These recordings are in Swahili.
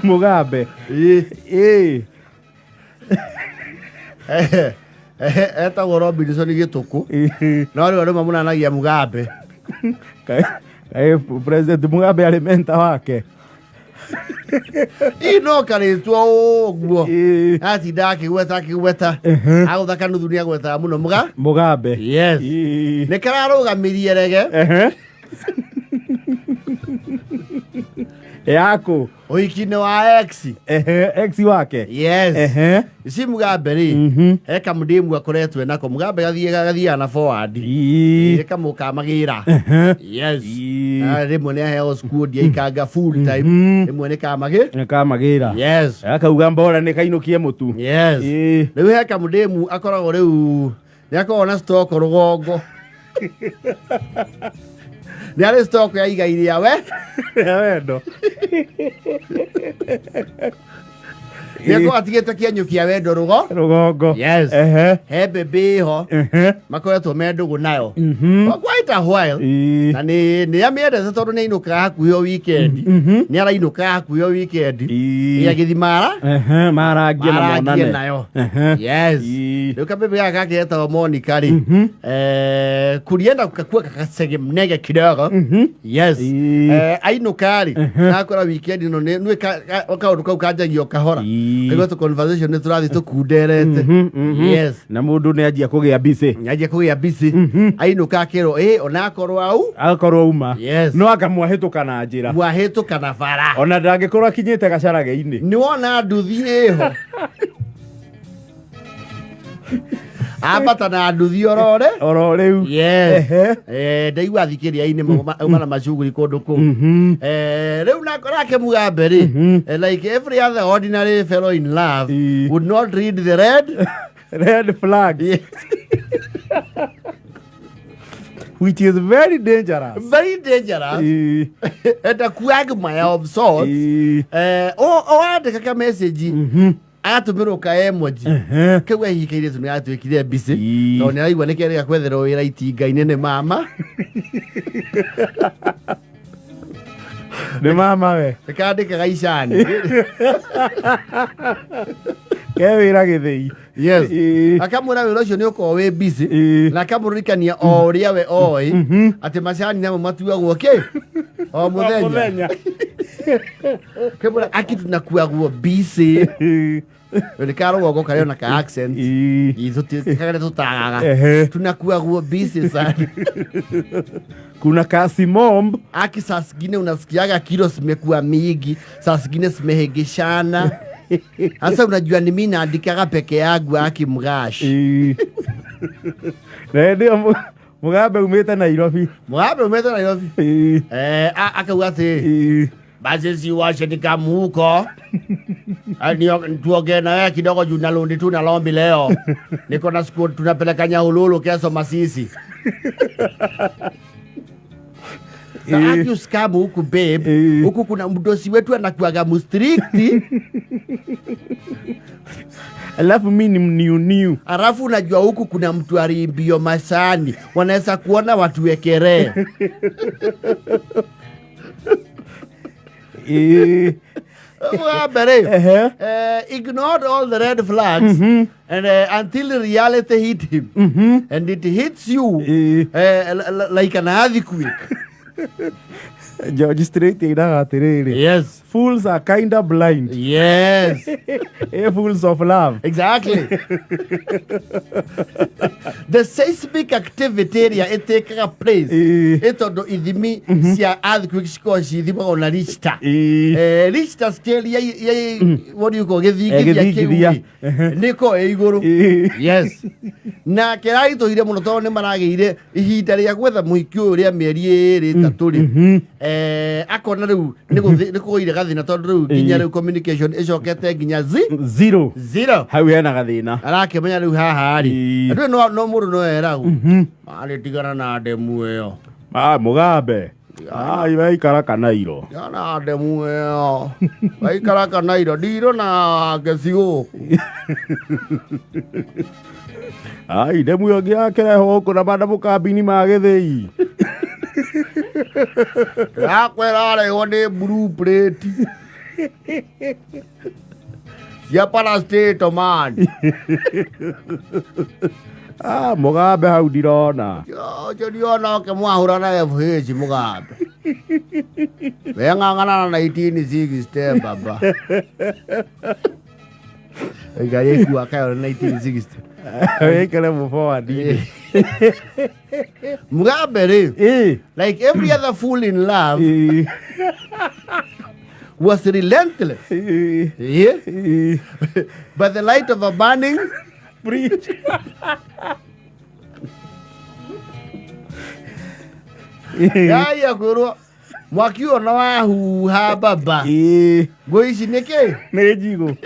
Mugabe. Eta Robinson gituku. No ri ndo muna nagia Mugabe. President Mugabe alimenta wake. Ino karitwa ogwo. Ati daki weta. Ago dakanu dunia gweta muno Mugabe. Yes. Ne kararugamirie rege. Yako Oikine wa X. X wake. Yes. Si Mugabe ri. Eka mudimu akoretwe nako Mugabe gathie na forward. Eka mukamagira. Yes. Rimwe ne he school dia ikanga full time. Rimwe ne kamagira. Yes. Akauga mbora ne kainukie mutu. Yes. Riu heka mudimu akoragwo riu ne akona stock rugongo. Nare stock ya igairia we. Wendo. Niko atigete kianyukia wendo rugongo. Yes. He bebe ho. Makoretwo mendugu nayo. For quite a while. Na ni amiende tondu ni inuka hakuyo weekend. Ni ara inuka hakuyo weekend. Ya githimara. Maragie na monane. Nayo. Yes. Ndio bebe yake eta Monica ri. Kurienda kukakua kakasege mnege kidogo. Yes. Ainuka ri. Na akora weekend no ni ka ukajagio kahora. Kaigo to conversation ni turathi tukunderete. Yes. Na mundu ni ajia kugia busy. Ainuka akero ona akorwo au akorwo uma. Yes. No akamwahituka na njira. Mwahituka na bara. Ona ndangikorwo akinyite gacarage-ini. Ni wona nduthi eho. Abata na nduthi orore. Yes. Ndaigua thikiria-ini maumana macuguri kundu ku. Riu nakorake Mugabe ri. Like every other ordinary fellow in love would not read the red flag. Yes. Which is very dangerous. And a quagmire of sorts. Andika ka message. Atumiro ka emoji. Kewe hikire tunu atwikire busy. No ni aigwa nekere kwethera wira itinga inene mama. Ni mama we. Kandika gaicani. Kewira githii. Yes. Akamura wira ucio ni uko we busy. Na akamurikania o ria we oi. Ati macani namo matuagwo ke. O muthenya. Kemura akitu nakuagwo busy. Wele karo wogo kare na ka accent. Izote kare tutagaga. Tunakuagwo busy sana. Kuna kasi momb. Aki saa zingine unasikiaga kilo zimekuwa mingi, saa zingine zimehegeshana. Sasa unajua ni mimi naandikaga peke yangu aki mgash. Ndio Mugabe umeta Nairobi. Akauga ati basi si washe nikamuko. Tuoge na wewe kidogo juu nalundi tu na lombi leo. Niko na school tunapeleka Nyahululu kesho Masisi. Aki uskamu huku babe. Huku kuna mdosi wetu anakuaga mustrikti. Alafu mimi ni new. Alafu unajua huku kuna mtu alimbio masani. Wanaweza kuona watu wekere. Ignored all the red flags and until reality hit him. And it hits you like an earthquake. George Strait atiriri. Yes. Fools are kinda blind. Yes. Fools of love. Exactly. The seismic activity area it take a place. Ito do idimi sia earthquake sikoshi idima ona Richter. Richter scale ya what do you call githigi niko iguru. Yes. Na kerai to ire muno to ne maragire ihinda ria gwetha muhiki uria mieri iri taturi. Akona riu niko ire gathina tondu riu ginya riu communication icokete ginya zero hau hena gathina arakemenya riu haha ri andu no mundu no eragu ari tigana na demu iyo Mugabe iwe ikara kanairo yana demu iyo ikara kanairo ndiro na gecigo demu yo giakereho kuna banda mukabini ma githii akwera arehwo ni blue plate Yapana state man. Mugabe hau ndirona. Yo ndiona ke mwahura na FH Mugabe. Wengangana na 1960 baba. Ngai ku akayo 1960. Wekele mu forward. Mugabe, like every other fool in love, was relentless. Yeah? But the light of a burning bridge. Yaya guru, mwaki ona wahuha baba. Goici neke? Nejigo.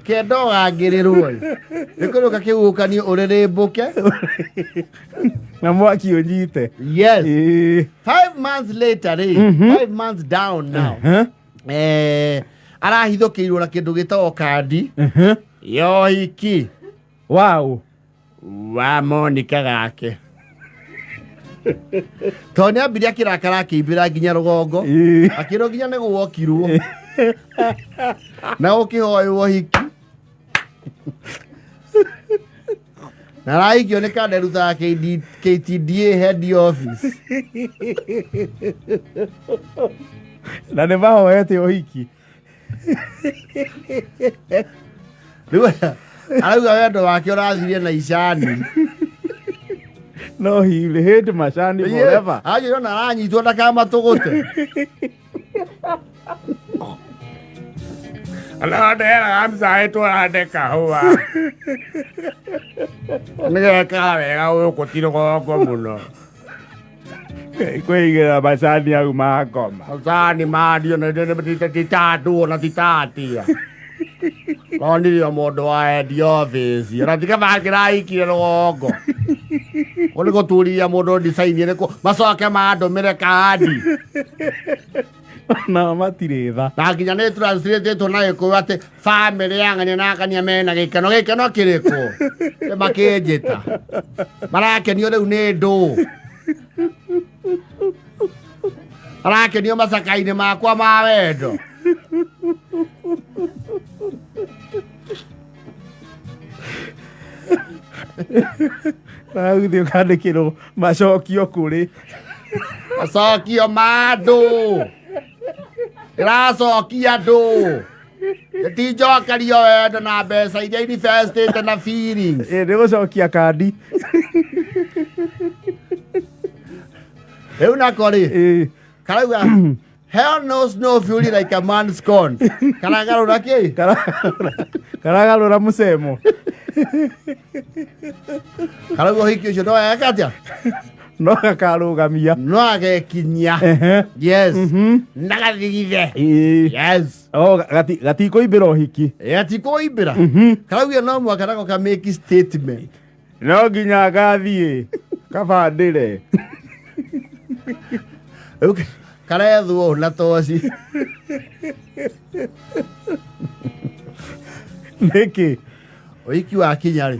Kendo agĩrĩrwo nĩkũrĩ kakĩgũkanio ũrĩrĩ mbũke na mwaki ũnyite. Yes. 5 months later 5 months down now arahithũkĩirwo na kĩndũ gĩtagwo kandi ya ũhiki wa Monica gake tondũ nĩambire akĩrakara akĩimbĩra nginya rũgongo akĩrwo nginya nĩ gwokirwo na gũkĩhoywo ũhiki na raikio nĩ kanderu ta KTDA head office na nĩ mahoete ũhiki rĩu arauga wendo wake ũrathirie na icani no he hate macani forever ajo na aranyitwo ndakamatũgũte Ala ndera amsa eto andeka huwa. Nĩgeka wega gũkũ ti rũgongo mũno. Kwĩigĩra macani au ma ngoma. Macani mario na titatu na titatia. Konirio mũndũ wa head office. Na tikamagĩra ikire rũgongo. Ũrĩ gũturia mũndũ design nĩkũ macoke mandũmĩre kandi. Na matirĩ tha. Na nginya nĩ translate na gĩkũyũ atĩ family yang'ania na akania mena gĩkeno kĩrĩkũ makĩnjĩta marakenio rĩu nĩ ndũ marakenio macaka-inĩ makwa ma wendo na gũthiĩ ũkandĩkĩrwo macokio kũrĩ macokio ma ndũ ĩracokia ndũ ĩtinjokerio wendo na mbeca iria irifestĩte na feelings nĩ gũcokia kandi rĩu nako rĩ karauga hell knows no fury like a man's corn karagarũra kĩ karagarũra mũcemo karauga ũhiki ũcio no eka atĩa no gakarũgamia no agekinyia yes na gathigithe yes gatikũimbĩra ũhiki gatikũimbĩra karauga no mwaka nako ka make statement no nginya gathiĩ kabandĩre karethwo na toci nĩkĩ ũhiki wa kinya rĩ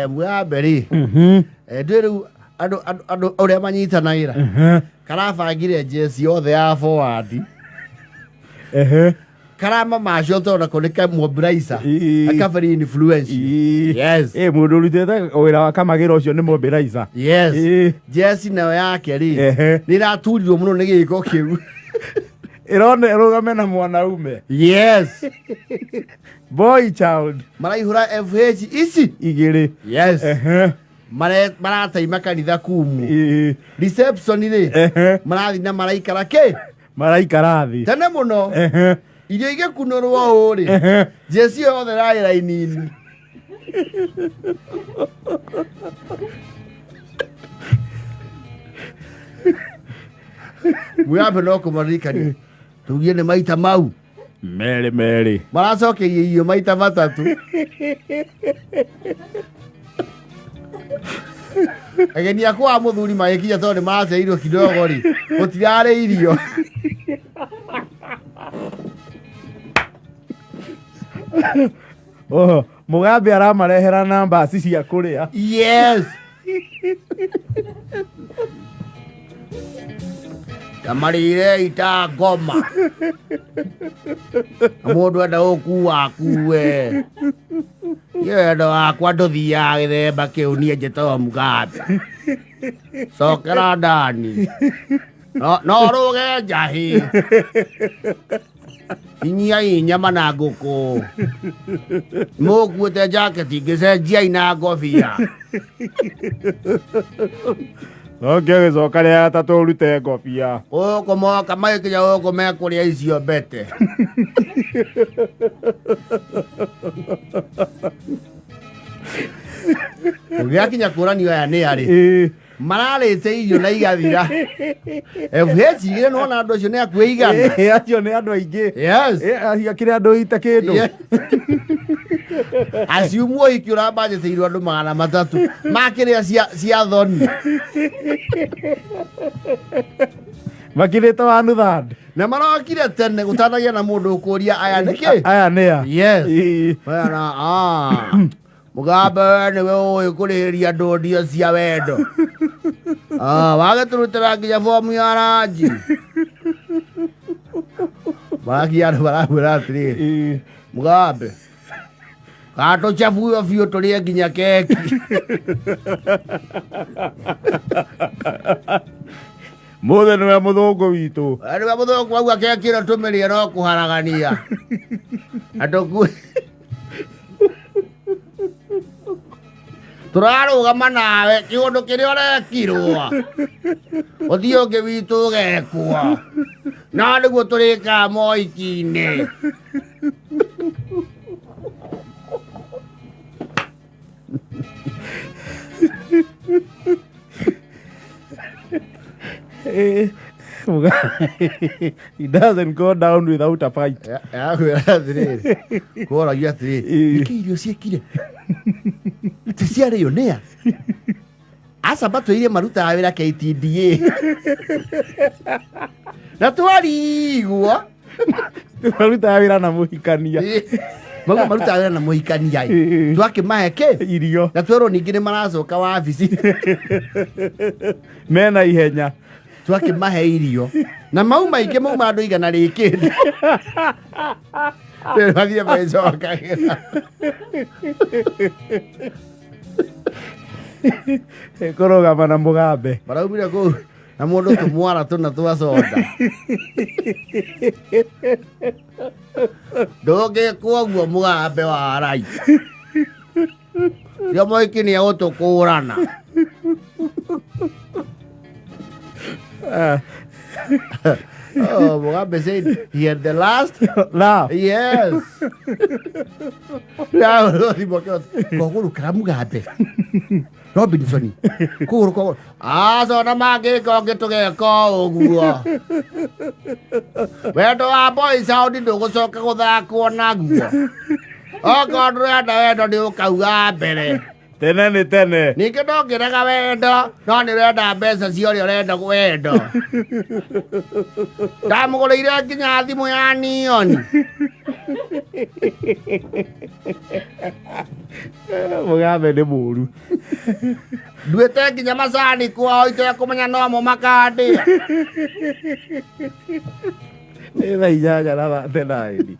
Mugabe rĩ ndĩ rĩu andũ ũrĩa manyitanagĩra karabangire jesi yothe ya forward karama macio tondũ kũrĩ kamobilizer aka very influential yes mũndũ ũrutĩte wĩra wa kamagĩra ũcio nĩ mobilizer yes jesi nayo yake rĩ nĩ ĩraturirwo mũno nĩ gĩko kĩu ĩrona ĩrũgame na mwanaume yes boy child maraihũra FH ici igĩrĩ yes marataima kanitha kumu reception rĩ marathi na maraikara kĩ maraikara thĩ tene mũno irio igĩkunũrwo ũũ rĩ jesi yothe rarĩ raini-inĩ Mugabe no kũmaririkania tugie nĩ maita mau merĩ maracokeirie irio maita matatũ ageni akwa mũthuri magĩkinya tondũ nĩ maraceirwo kidogo rĩ gũtirarĩ irio Mugabe aramarehera namba cia kũrĩa yes Tamarire ita ngoma. Mũndũ enda gũkua akue. Wendo wakwa ndũthiaga gĩthemba kĩu niĩ njĩtagwo Mugabe. Cokera ndani. No rũge njahĩ. Inyiai nyama na ngũkũ. Mũkuĩte jaketi ngĩcenjiai na ngobia. Gĩcoka rĩa gatatũ ũrute ngobia. Ũkũmoka magĩkinya gũkũ mekũrĩa icio mbete. Ũgĩakinya kũranio aya nĩ arĩ. Mararĩte irio na igathira. Wecigire nĩwona andũ acio nĩ akuĩ igana. Acio nĩ andũ aingĩ. Yes. Akĩrĩ andũ ite kĩndũ. Acio mũhiki ũrambanjĩtĩirwo andũ 300 makĩrĩa cia thoni. Makĩrĩte wa nuthand. Na marokire tene gũtanagia na mũndũ ũkũria aya nĩkĩ? Aya nĩa. Yes. Mugabe nĩwe ũĩ kũrĩhĩria andũ ndio cia wendo. Wagĩtũrutĩra nginya bomu ya ranji. Marakia andũ maragwĩra atĩrĩrĩ, Mugabe, gatũchafuo biũ tũrĩe nginya keki. Mũthĩ nĩwe mũthũngũ witũ. Nĩwe mũthũngũ wauga keki ĩno tũmĩrĩe no kũharagania. Atũkue. Tũrarũgama nawe kĩũndũ kĩrĩa ũrekirwo. Ũthiĩ ũngĩ witũ ũgekwo. No nĩguo tũrĩkaga mohiki-inĩ. He doesn't go down without a fight. Yakwĩra atĩrĩrĩ. Kũragia atĩrĩrĩ. Nĩkĩ irio ciĩkire? Atĩ ciarĩo nĩa? Aca matũire marutaga wĩra KTDA. Na twarigwo. Marutaga wĩra na mũhikania. Mauga marutaga wĩra na mũhikania. Twakĩmahe kĩ? Irio. Na twerwo ningĩ nĩ maracoka wabici. Mena ihenya. Twakĩmahe irio. Na mau maingĩ mauma andũ igana rĩkĩndĩ. Rĩu mathiĩ magĩcokagĩra. Kũrũgama na Mugabe. Maraumire kũu na mũndũ tũmwara tũna twa soda. Ndũngĩkwo ũguo Mugabe wa rai. Rio mũhiki nĩ egũtũkũrana. Mugabe said he had the last laugh. Yes. Koguru kara Mugabe. Robinson. Koguru. So na magĩka ũngĩ tũgeka ũguo. Wendo wa boys out ndũgũcoka gũthakwo naguo. Okorwo ndũrenda wendo nĩ ũkauga mbere. Tene nĩ tene. Ningĩ ndongĩrega wendo, no nĩ ũrenda mbeca cia ũrĩa ũrenda wendo. Ndamũgũrĩire nginya thimũ ya nioni. Mugabe nĩ mũru. Nduĩte nginya macani kwao itekũmenya no mo makandĩa. Nĩ thaa 8 na 39.